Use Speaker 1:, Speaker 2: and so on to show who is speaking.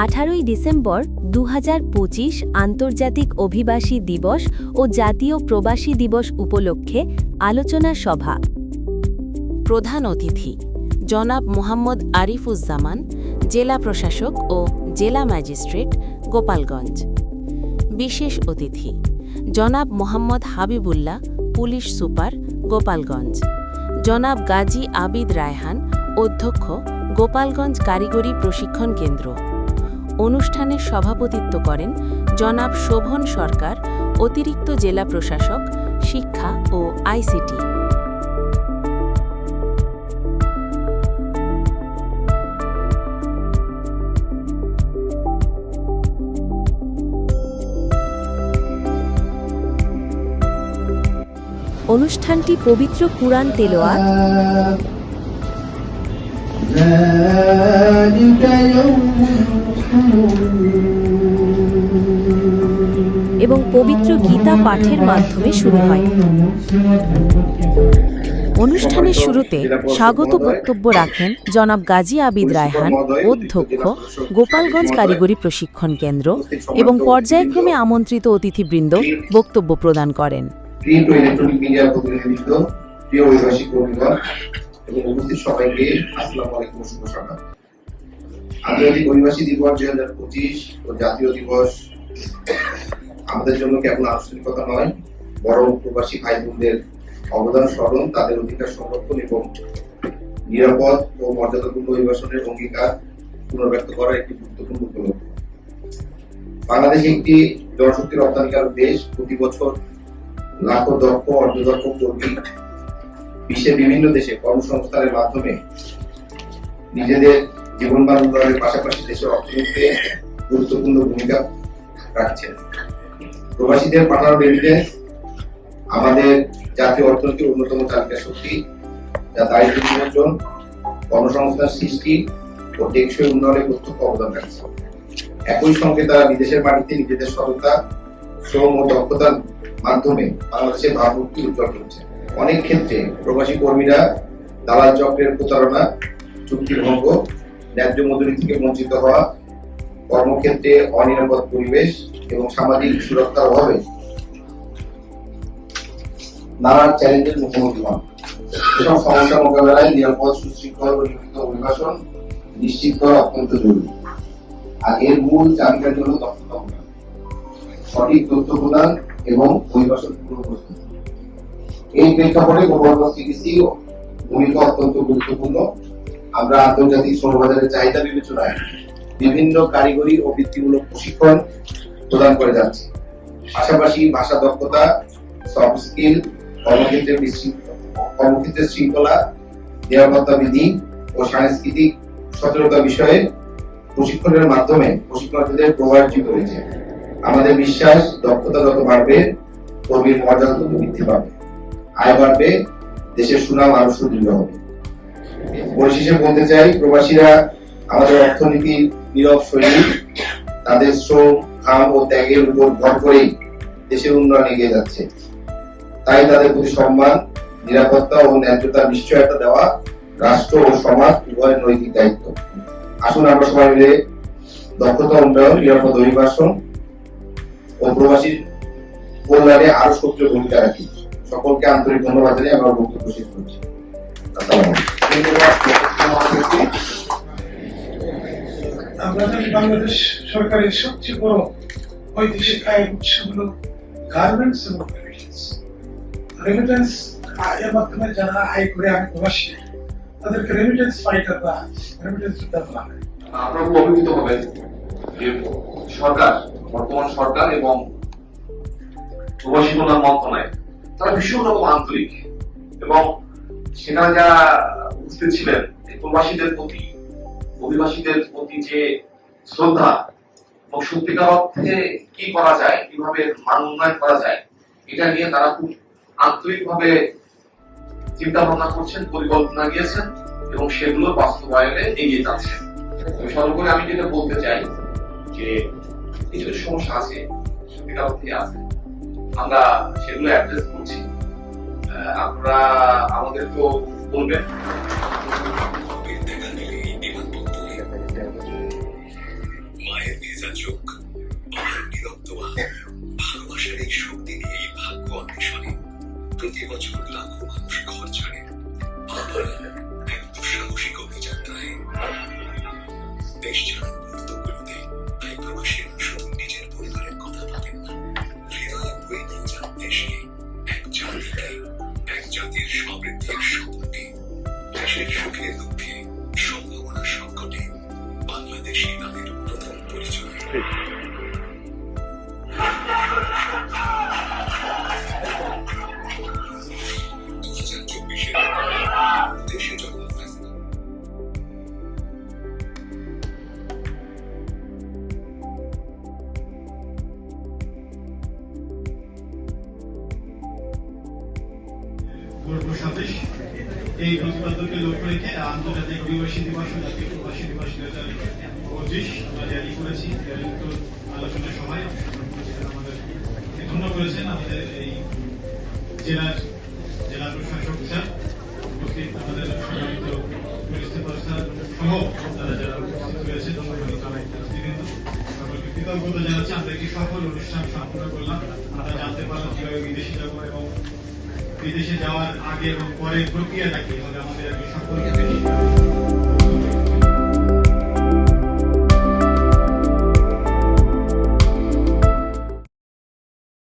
Speaker 1: 18 December 2025 আন্তর্জাতিক অভিবাসী দিবস ও জাতীয় প্রবাসী দিবস উপলক্ষে আলোচনা সভা। প্রধান অতিথি জনাব মোহাম্মদ আরিফুজ্জামান, জেলা প্রশাসক ও জেলা ম্যাজিস্ট্রেট, গোপালগঞ্জ। বিশেষ অতিথি জনাব মোহাম্মদ হাবিবুল্লাহ, পুলিশ সুপার, গোপালগঞ্জ। জনাব গাজী আবিদ রায়হান, অধ্যক্ষ, গোপালগঞ্জ কারিগরি প্রশিক্ষণ কেন্দ্র। অনুষ্ঠানে সভাপতিত্ব করেন জনাব শোভন সরকার, অতিরিক্ত জেলা প্রশাসক, শিক্ষা ও আইসিটি। অনুষ্ঠানটি পবিত্র কুরআন তেলাওয়াত এবং পবিত্র গীতা পাঠের মাধ্যমে শুরু হয়। অনুষ্ঠানের শুরুতে স্বাগত বক্তব্য রাখেন জনাব গাজী আবিদ রায়হান, অধ্যক্ষ, গোপালগঞ্জ কারিগরি প্রশিক্ষণ কেন্দ্র, এবং পর্যায়ক্রমে আমন্ত্রিত অতিথিবৃন্দ বক্তব্য প্রদান করেন।
Speaker 2: প্রিন্ট ও ইলেকট্রনিক মিডিয়ার প্রতিনিধিবৃন্দ, প্রিয় অভিবাসী কর্মীগণ এবং উপস্থিত সবাইকে আসসালামু আলাইকুম, শুভ সকাল। আন্তর্জাতিক অভিবাসী দিবস 2025 ও জাতীয় দিবস আমাদের জন্য কেবল আনুষ্ঠানিকতা নয়, বরং প্রবাসী ভাই বোনদের অবদান স্মরণ, তাদের অধিকার সংরক্ষণ এবং নিরাপদ ও মর্যাদাপূর্ণ অভিবাসনের অঙ্গীকার পুনর্ব্যক্ত করার একটি গুরুত্বপূর্ণ উপলক্ষ। বাংলাদেশ একটি জনশক্তি রপ্তানিকারক দেশ। প্রতি বছর লাখো দক্ষ অর্ধদক্ষ কর্মী বিশ্বের বিভিন্ন দেশে কর্মসংস্থানের মাধ্যমে নিজেদের জীবনমান উন্নয়নের পাশাপাশি দেশের অর্থনীতিতে গুরুত্বপূর্ণ ভূমিকা রাখছেন। প্রবাসীদের পাঠানো রেমিটেন্স আমাদের জাতীয় অর্থনীতির অন্যতম চালিকা শক্তি, যা দারিদ্র্য নিয়ন্ত্রণ, কর্মসংস্থান সৃষ্টি ও টেকসই উন্নয়নে প্রত্যক্ষ অবদান রাখছে। একই সঙ্গে তারা বিদেশের মাটিতে নিজেদের সততা, শ্রম ও দক্ষতার মাধ্যমে বাংলাদেশের ভাবমূর্তি উজ্জ্বল করছে। অনেক ক্ষেত্রে প্রবাসী কর্মীরা দালাল চক্রের প্রতারণা, চুক্তি ভঙ্গ, ন্যায্য মজুরি থেকে বঞ্চিত হওয়া, কর্মক্ষেত্রে অনিরাপদ পরিবেশ এবং সামাজিক সুরক্ষার অভাবে নানা চ্যালেঞ্জের মুখোমুখি হন। এসব সমস্যা মোকাবেলায় নিরাপদ, সুশৃঙ্খল ও নিয়মিত অভিবাসন নিশ্চিত করা অত্যন্ত জরুরি। আর এর মূল চাবিকাঠি হল দক্ষতা উন্নয়ন, সঠিক তথ্য প্রদান এবং অভিবাসন পূর্ব প্রস্তুতি। এই প্রেক্ষাপটে গোপালগঞ্জ সিটিসি ভূমিকা অত্যন্ত গুরুত্বপূর্ণ। আমরা আন্তর্জাতিক শ্রমবাজারের চাহিদা বিবেচনায় বিভিন্ন কারিগরি ও বৃত্তিমূলক প্রশিক্ষণ প্রদান করে যাচ্ছি। পাশাপাশি ভাষা দক্ষতা, সফট স্কিল, কর্মক্ষেত্রের শৃঙ্খলা, নিরাপত্তা বিধি ও সাংস্কৃতিক সচেতনতা বিষয়ে প্রশিক্ষণের মাধ্যমে প্রশিক্ষণার্থীদের প্রভাবিত হয়েছে। আমাদের বিশ্বাস, দক্ষতা যত বাড়বে, কর্মীর মর্যাদা তত বৃদ্ধি পাবে, আয় বাড়বে, দেশের সুনাম আরো সুদৃঢ় হবে। পরিশেষে বলতে চাই, প্রবাসীরা আমাদের অর্থনীতির নীরব সৈনিক। তাদের শ্রম, ঘাম ও ত্যাগের উপর ভর করেই দেশের উন্নয়ন এগিয়ে যাচ্ছে। তাই তাদের প্রতি সম্মান, নিরাপত্তা ও ন্যায্যতার নিশ্চয়তা দেওয়া রাষ্ট্র ও সমাজ উভয়ের নৈতিক দায়িত্ব। আসুন আমরা সবাই মিলে দক্ষতা উন্নয়ন, নিরাপদ অভিবাসন ও প্রবাসীর কল্যাণে আরো সক্রিয় ভূমিকা রাখি। সকলকে আন্তরিক ধন্যবাদ জানিয়ে আমরা বক্তব্য শেষ করছি।
Speaker 3: আমরা জানি বাংলাদেশ সরকারের সবচেয়ে বড় বৈদেশিক আয়ের উৎস হলো গার্মেন্টস এবং রেমিটেন্স। এর মাধ্যমে যারা আয় করে আমি প্রবাসী, তাদেরকে রেমিটেন্স ফাইটার বা রেমিটেন্স যোদ্ধা বলা হয়।
Speaker 4: আপনারা অবহিত হবেন যে সরকার, বর্তমান সরকার এবং প্রবাসী কল্যাণ মন্ত্রণালয় তারা ভীষণ রকম আন্তরিক, এবং সেখানে যারা উপস্থিত ছিলেন প্রবাসীদের প্রতি, অভিবাসীদের প্রতি যে শ্রদ্ধা এবং সত্যিকার অর্থে কি করা যায়, কিভাবে মান উন্নয়ন করা যায়, এটা নিয়ে তারা খুব আন্তরিকভাবে চিন্তা ভাবনা করছেন, পরিকল্পনা নিয়েছেন এবং সেগুলো বাস্তবায়নে এগিয়ে যাচ্ছেন। সর্বোপরি আমি যেটা বলতে চাই যে কিছু সমস্যা আছে, সত্যিকার অর্থে আছে, আমরা সেগুলো অ্যাড্রেস করছি। আপনারা আমাদেরকেও বলবেন।
Speaker 5: দেশ ছাড়ার মুহূর্তগুলোতে তাই প্রবাসীরা শুধু নিজের পরিবারের কথা ভাবেন না, হৃদয়ে বয়ে নিয়ে যান দেশকে, এক জাতিকে, এক জাতির সমৃদ্ধির স্বপ্নকে। দেশের সুখে দুঃখে, সম্ভাবনা সংকটে বাংলাদেশী তাদের প্রথম পরিচয়। 2024 দেশে যখন ফেসবুক
Speaker 3: পূর্ব সমাবেশ এই প্রতিপাদ্যকে লক্ষ্য রেখে আন্তর্জাতিক অভিবাসী দিবস ও জাতীয় প্রবাসী দিবস 2025 আমরা জারি করেছি। জারিত আলোচনার সময় আমাদের ধন্য করেছেন আমাদের এই জেলা প্রশাসক স্যার, উপস্থিত আমাদের সম্মানিত পুলিশ প্রশাসন সহ তারা যারা উপস্থিত রয়েছে সকলকে কৃতজ্ঞতা জানাচ্ছি। আমরা একটি সফল অনুষ্ঠান সম্পন্ন করলাম। আমরা জানতে পারলাম কিভাবে বিদেশে যাবো এবং বিদেশে যাওয়ার আগে এবং পরের প্রক্রিয়াটা কি হবে, আমাদের একটি সফল